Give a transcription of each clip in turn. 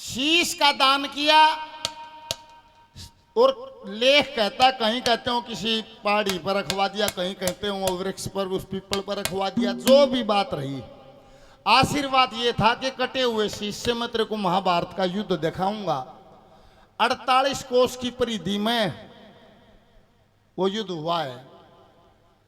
शीश का दान किया। और लेख कहता, कहीं कहते हो किसी पहाड़ी पर रखवा दिया, कहीं कहते हो वृक्ष पर, उस पीपल पर रखवा दिया, जो भी बात रही, आशीर्वाद ये था कि कटे हुए शीश से मैं तेरे को महाभारत का युद्ध दिखाऊंगा। 48 कोस की परिधि में वो युद्ध हुआ है।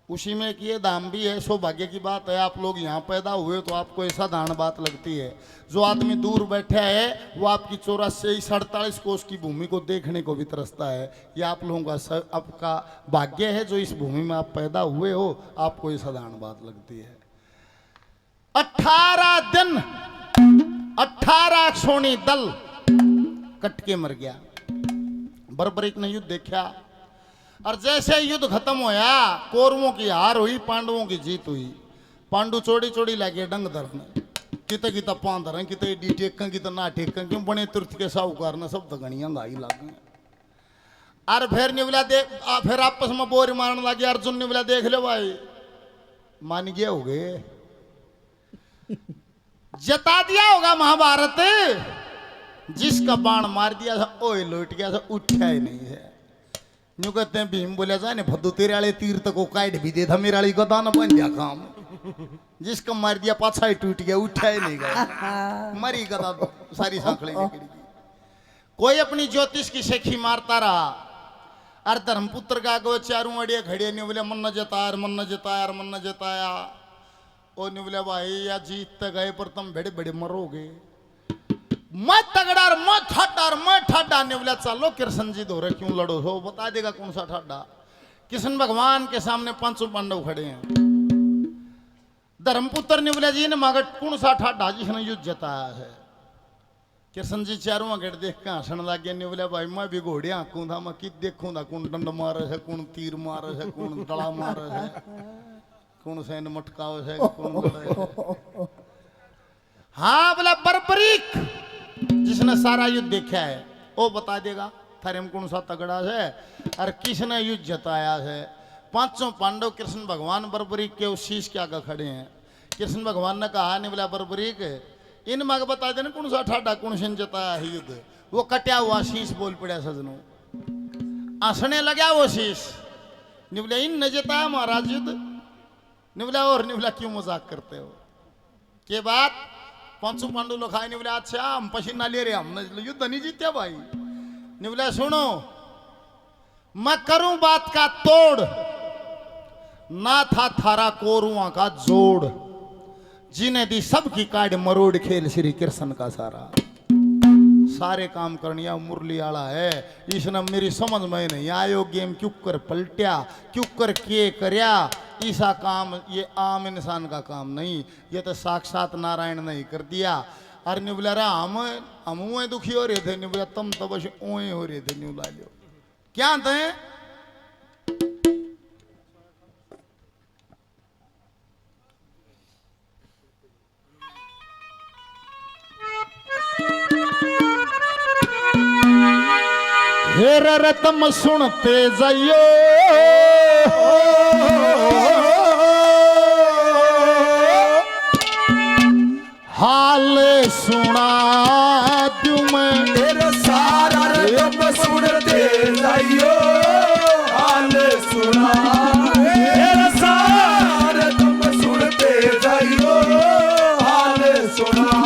उसी में कि ये दाम भी है, सौभाग्य की बात है आप लोग यहाँ पैदा हुए तो आपको ऐसा दान बात लगती है। जो आदमी दूर बैठा है वो आपकी 48 कोस की भूमि को देखने को भी तरसता है। ये आप लोगों का आपका भाग्य है जो इस भूमि में आप पैदा हुए हो, आपको ऐसा दान बात लगती है। 18 दिन 18 सोनी दल कट के मर गया। बर्बरीक ने युद्ध देखा और जैसे युद्ध खत्म होया, कौरवों की हार हुई, पांडवों की जीत हुई। पांडु चोड़ी चोड़ी लगे डंग धरने, किते किता पां धरें, किते डी टेकन, किते ना टेकन, क्यों बने तुर्थ के साहूकार ने सब दगनियां गाई लागे। और फिर निवला देख, फिर आपस में बोर मारने लगे। अर्जुन निवला देख ले भाई, मान गया हो गए, जता दिया होगा महाभारत। जिसका बाण मार दिया था ओए लौट गया था, उठा ही नहीं है। यूं कहते हैं भीम बोले जाए भद्दू तेरे वाले तीर तक को काट भी दे था, मेरे वाली को दाना बन गया काम। जिसका मार दिया पाछा ही टूट गया, उठा ही नहीं गया, मरी गदा सारी सांखड़ी निकली। कोई अपनी ज्योतिष की शेखी मारता रहा। और धर्मपुत्र का गो चारों अड़िया खड़े नहीं बोले मन न जताया, मन न जताया, मन न जताया। ओ नहीं बोले भाई या जीत गए पर तुम बड़े बड़े मरोगे। मैं तगड़ा मैं ठाडा ने बोला चलो कृष्ण जी दोहरे क्यों लड़ो हो, बता देगा कौन सा ठाडा। कृष्ण भगवान के सामने 500 पांडव खड़े हैं। धर्मपुत्र ने बोला जी ने मगर कौन सा ठाडा जिसने युद्ध जताया है। कृष्ण जी चारों अगड़ देख के हंसन लगे। ने बोला भाई मैं भी घोड़े आंकू था, मैं कि देखूं था कौन डंड मारे है, कौन तीर मारे है, कौन डला मारे है, कौन सैन मटकावे है, कौन लड़े। हाँ बोला बर्बरीक जिसने सारा युद्ध देखा है वो बता देगा थारे में कौन सा तगड़ा है और किसने युद्ध जताया है। 500 पांडव कृष्ण भगवान बर्बरीक के उस शीश के आगे खड़े हैं। कृष्ण भगवान ने कहा नहीं बोला बर्बरीक इन मग बता देना कौन सा ठाडा कौन से जताया है युद्ध। वो कटा हुआ शीश बोल पड़ा सजनों, हंसने लगा वो शीश। नहीं बोला इन न जताया महाराज युद्ध। नहीं बोला और नहीं बोला क्यों मजाक करते हो। के बात 500 पांडव लोग खाए। नहीं बोले अच्छा हम पसीना ले रहे, हमने युद्ध नहीं जीते भाई। नहीं बोले सुनो मैं करूं बात का तोड़, ना था थारा कोरुआ का जोड़, जिन्हें दी सबकी काट मरोड़ खेल श्री कृष्ण का सारा। सारे काम करनिया मुरली आला है, इसने मेरी समझ में नहीं आयो गेम क्यों कर पलटिया, क्यों कर के करया। ऐसा काम ये आम इंसान का काम नहीं, ये तो साक्षात नारायण ने ही कर दिया। और नहीं बोला रहा हम उए दुखी हो रहे थे। नहीं बोला तुम तो बस उए हो रहे थे। न्यू ला लो क्या थे। हेर रतम सुनते जाइयो हाल सुना दूं मैं तेरा सारा रतम सुनते जाइयो हाल सुना। तेरा सारा रतम सुनते जाइयो हाल सुना।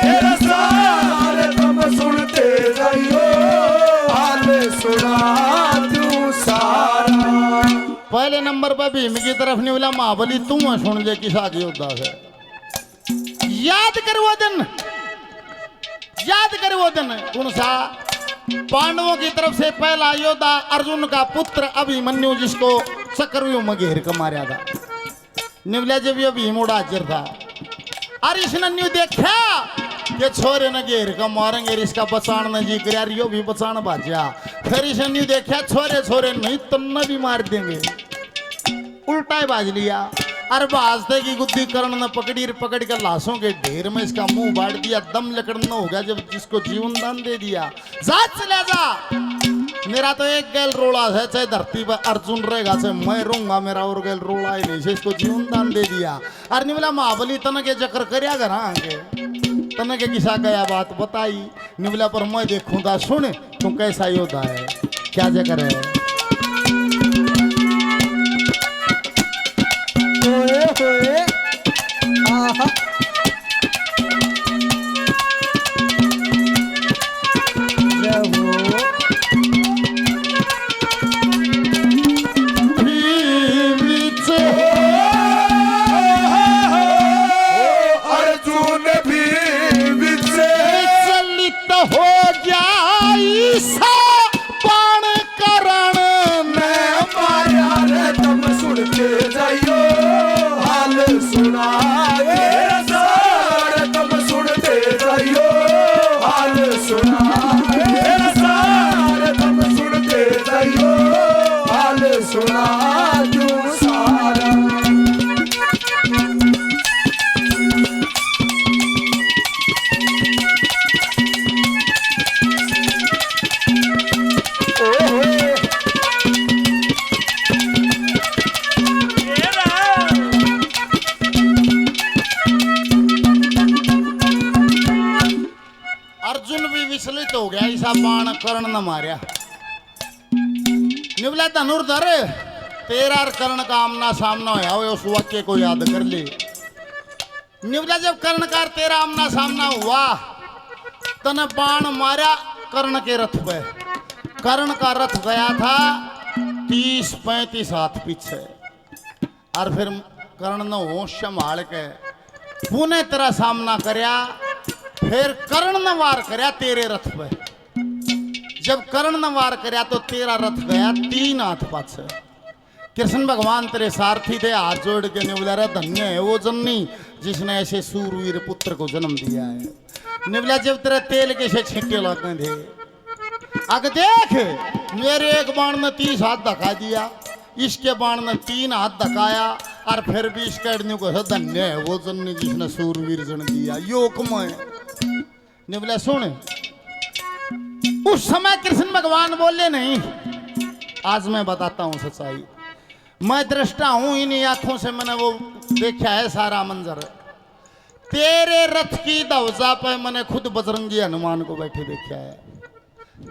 तेरा सारा रतम सुनते जाइयो सुना तू सारा। पहले नंबर पर भीम की तरफ नहीं बोला महाबली तू सुन ले किस आगे योद्धा है। याद कर वो दिन, याद कर वो दिन कौन सा। पांडवों की तरफ से पहला योद्धा अर्जुन का पुत्र अभिमन्यु, जिसको चक्रव्यूह में घेर कर मारा था। निवला जब ये भीम हाजिर था और इसने न्यू देखा कि छोरे ने घेर का मारेंगे, इसका बचान न जी कर यो भी बचान भाजा। फिर इसने न्यू देखा छोरे छोरे नहीं तुमने भी मार देंगे, उल्टा ही बाज लिया। और बाजते की गुद्दी करण ने पकड़ कर लाशों के ढेर में इसका मुंह बांट दिया। दम लकड़ना हो गया जब जिसको जीवन दान दे दिया। जा चले जा, मेरा तो एक गैल रोड़ा है, चाहे धरती पर अर्जुन रहेगा चाहे मैं रहूंगा, मेरा और गैल रोड़ा ही नहीं से इसको जीवन दान दे दिया। और नहीं बोला महाबली तन के चक्कर करया घर आगे तने के किसा गया बात बताई निवला पर मैं देखूं दा सुन तू कैसा योद्धा है क्या जगह है होए होए आहा जय हो बीच अर्जुन भी विचे चलित हो जाई सा बाण करण ने माया रे तुम सुनते जाइयो हाल सुना रे सार तुम सुनते जाइयो हाल सुना रे सार तुम सुनते जाइयो हाल सुना तू सारा अर्जुन भी विचलित हो गया ऐसा बाण कर्ण न मारिया निवला धनुर्धर तेरा और कर्ण का आमना सामना होया हो उस वाक्य को याद कर ले निवला जब कर्ण का और तेरा आमना सामना हुआ तने बाण मारा कर्ण के रथ पे कर्ण का रथ गया था 30-35 हाथ पीछे और फिर कर्ण ने होश संभाल के पुणे तेरा सामना करया फिर कर्ण ने वार करया तेरे रथ पे जब कर्ण ने वार करया तो तेरा रथ गया 3 हाथ पाछे कृष्ण भगवान तेरे सारथी थे हाथ जोड़ के निवला रे धन्य है वो जननी जिसने ऐसे सूरवीर पुत्र को जन्म दिया है निवला जब तेरे तेल के से छींटे लगे थे अगर देख मेरे एक बाण ने 30 हाथ धका दिया इसके बाण ने 3 हाथ धकाया और फिर भी इसके अड़ने को धन्य है वो जननी जिसने सूरवीर जन्म दिया योकमय निवला सुन उस समय कृष्ण भगवान बोले नहीं आज मैं बताता हूं सच्चाई मैं दृष्टा हूं इन्हीं आंखों से मैंने वो देखा है सारा मंजर तेरे रथ की ध्वजा पे मैंने खुद बजरंगी हनुमान को बैठे देखा है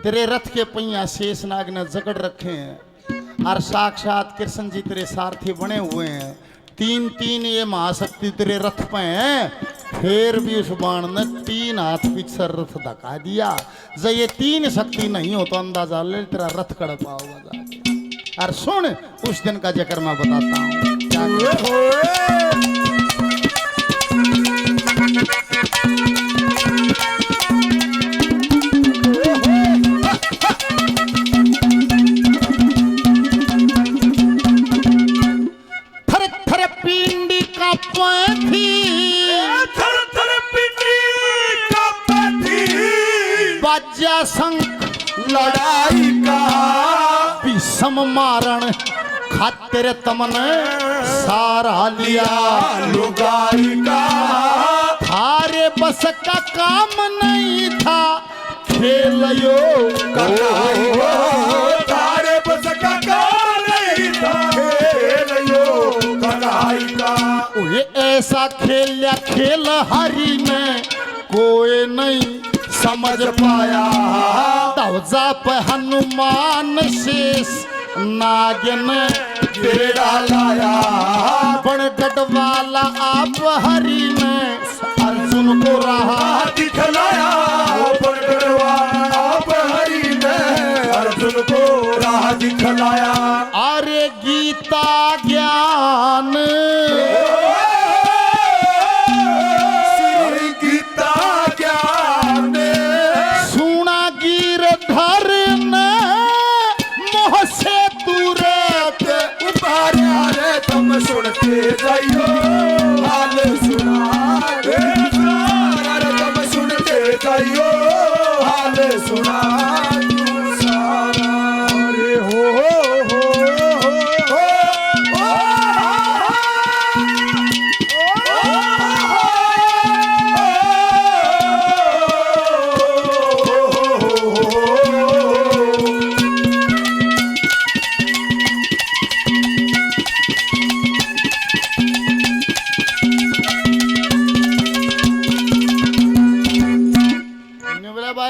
तेरे रथ के पहिया शेषनाग ने जकड़ रखे हैं और साक्षात कृष्ण जी तेरे सारथी बने हुए हैं 3 ये महाशक्ति तेरे रथ पे हैं फिर भी उस बाण ने 3 हाथ पीछे रथ धका दिया जब ये 3 शक्ति नहीं हो तो अंदाजा ले तेरा रथ कड़पा होगा जाके और सुन उस दिन का जिक्र मैं बताता हूँ क्या थर थर पिंडी का पैथी थर थर पिंडी का पैथी बाजा शंख लड़ाई का विषम मारण खातिर तमने सारा लिया लुगाई का थारे बस का काम नहीं था खेल यो कलाई हो तारे बस का काम नहीं था खेल यो कलाई का ये ऐसा खेल या खेल हरी में कोई नहीं समझ पाया ध्वजा पे हनुमान शेष नागन बेड़ा लाया बनगढ़ वाला आप हरि ने अर्जुन को रहा दिखलाया बनगढ़वा आप हरि ने अर्जुन को राह दिखलाया अरे गीता ज्ञान श्री गीता ज्ञान सुना गिरधर ने मोह से तुरंत उबारा रे तुम सुनते जाइयो हाल सुना रे सारा तुम सुनते जाइयो हाल सुना तू सारा रे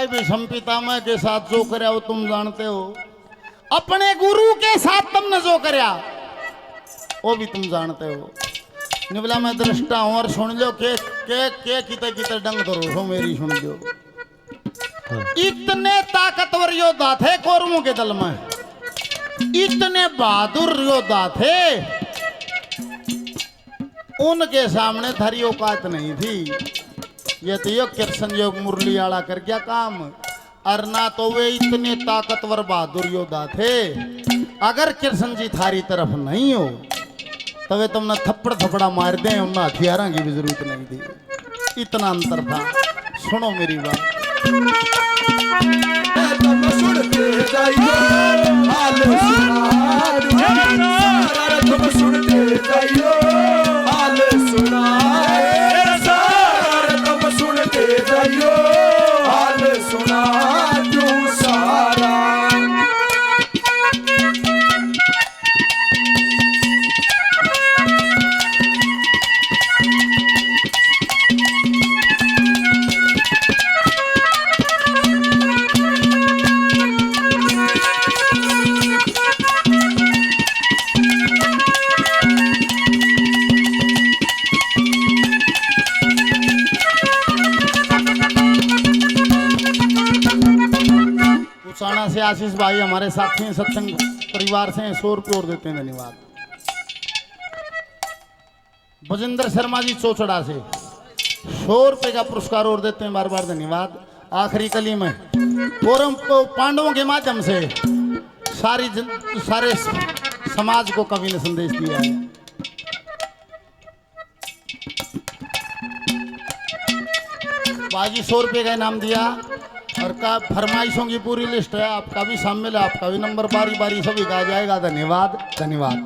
तुम्हारे भीष्म पितामह के साथ जो करया वो तुम जानते हो, अपने गुरु के साथ तुमने जो करया वो भी तुम जानते हो। निवला मैं दृष्टा हूं और सुन लो के किते किते डंग धरो हो मेरी सुन लो। इतने ताकतवर योद्धा थे कौरवों के दल में, इतने बहादुर योद्धा थे, उनके सामने थारी औकात नहीं थी। ये तो योग कृष्ण योग मुरली आला कर गया काम, और ना तो वे इतने ताकतवर बहादुर योद्धा थे। अगर कृष्ण जी थारी तरफ नहीं हो तबे तुमने थप्पड़ थप्पड़ा मार दे, उन्हें हथियारों की भी जरूरत नहीं थी। इतना अंतर था। सुनो मेरी बात। तुम सुनते जाइयो हाल सुना, तुम सुनते जाइयो हाल सुना, तुम सुनते जाइयो हाल सुना तू सारा। उचाना से आशीष भाई हमारे साथी हैं, सत्संग परिवार से 100 रुपये और देते हैं, धन्यवाद। बजेंद्र शर्मा जी चौचड़ा से 100 रुपये का पुरस्कार और देते हैं, बार बार धन्यवाद। आखिरी कली में कौरव पांडवों के माध्यम से सारे समाज को कवि ने संदेश दिया है। बाजी 100 रुपये का इनाम दिया, और का फरमाइशों की पूरी लिस्ट है, आपका भी शामिल है, आपका भी नंबर बारी बारी सभी का आ जाएगा। धन्यवाद धन्यवाद।